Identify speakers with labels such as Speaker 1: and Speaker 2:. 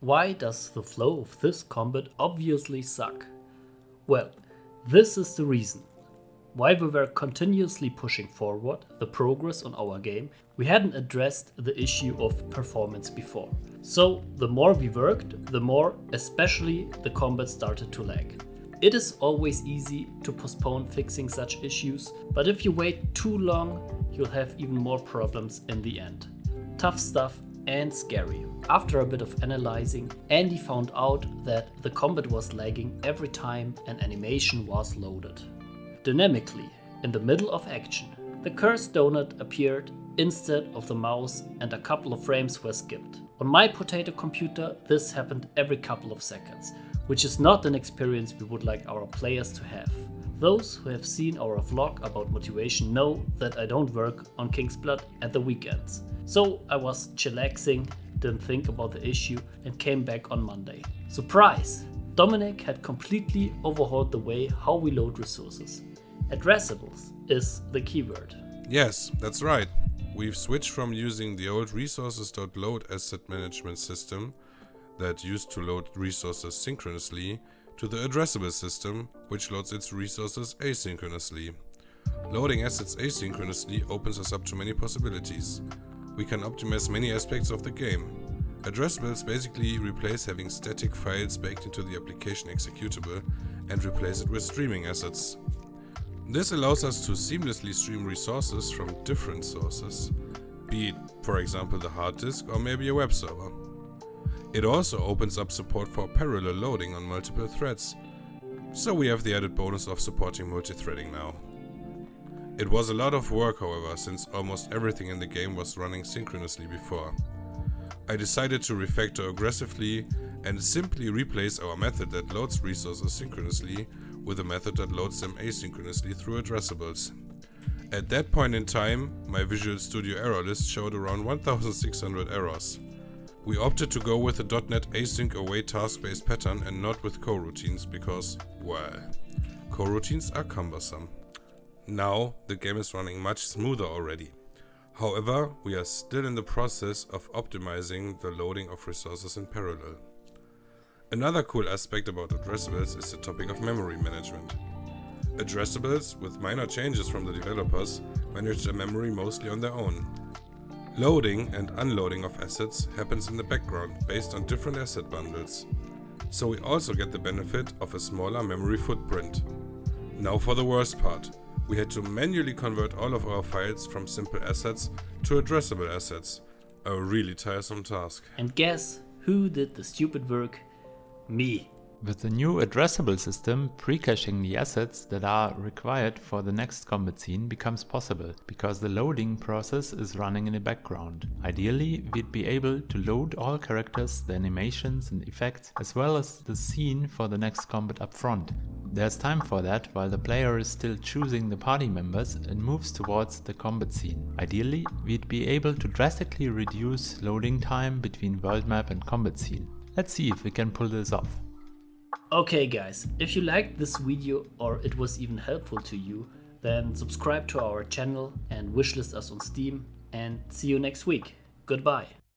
Speaker 1: Why does the flow of this combat obviously suck? Well, this is the reason. While we were continuously pushing forward the progress on our game, we hadn't addressed the issue of performance before. So the more we worked, the more especially the combat started to lag. It is always easy to postpone fixing such issues, but if you wait too long, you'll have even more problems in the end. Tough stuff and scary. After a bit of analyzing, Andy found out that the combat was lagging every time an animation was loaded. Dynamically, in the middle of action, the cursed donut appeared instead of the mouse and a couple of frames were skipped. On my potato computer, this happened every couple of seconds, which is not an experience we would like our players to have. Those who have seen our vlog about motivation know that I don't work on Kingsblood at the weekends. So I was chillaxing, didn't think about the issue and came back on Monday. Surprise! Dominic had completely overhauled the way how we load resources. Addressables is the keyword.
Speaker 2: Yes, that's right. We've switched from using the old resources.load asset management system that used to load resources synchronously to the addressable system, which loads its resources asynchronously. Loading assets asynchronously opens us up to many possibilities. We can optimize many aspects of the game. Addressables basically replace having static files baked into the application executable and replace it with streaming assets. This allows us to seamlessly stream resources from different sources, be it, for example, the hard disk or maybe a web server. It also opens up support for parallel loading on multiple threads, so we have the added bonus of supporting multi-threading now. It was a lot of work, however, since almost everything in the game was running synchronously before. I decided to refactor aggressively and simply replace our method that loads resources synchronously with a method that loads them asynchronously through addressables. At that point in time, my Visual Studio error list showed around 1600 errors. We opted to go with the .NET async await task-based pattern and not with coroutines because, well, coroutines are cumbersome. Now the game is running much smoother already. However, we are still in the process of optimizing the loading of resources in parallel. Another cool aspect about addressables is the topic of memory management. Addressables, with minor changes from the developers, manage their memory mostly on their own. Loading and unloading of assets happens in the background based on different asset bundles. So we also get the benefit of a smaller memory footprint. Now for the worst part. We had to manually convert all of our files from simple assets to addressable assets. A really tiresome task.
Speaker 1: And guess who did the stupid work? Me.
Speaker 3: With the new addressable system, pre-caching the assets that are required for the next combat scene becomes possible, because the loading process is running in the background. Ideally, we'd be able to load all characters, the animations and effects, as well as the scene for the next combat up front. There's time for that while the player is still choosing the party members and moves towards the combat scene. Ideally, we'd be able to drastically reduce loading time between world map and combat scene. Let's see if we can pull this off.
Speaker 1: Okay guys, if you liked this video or it was even helpful to you, then subscribe to our channel and wishlist us on Steam, and see you next week. Goodbye.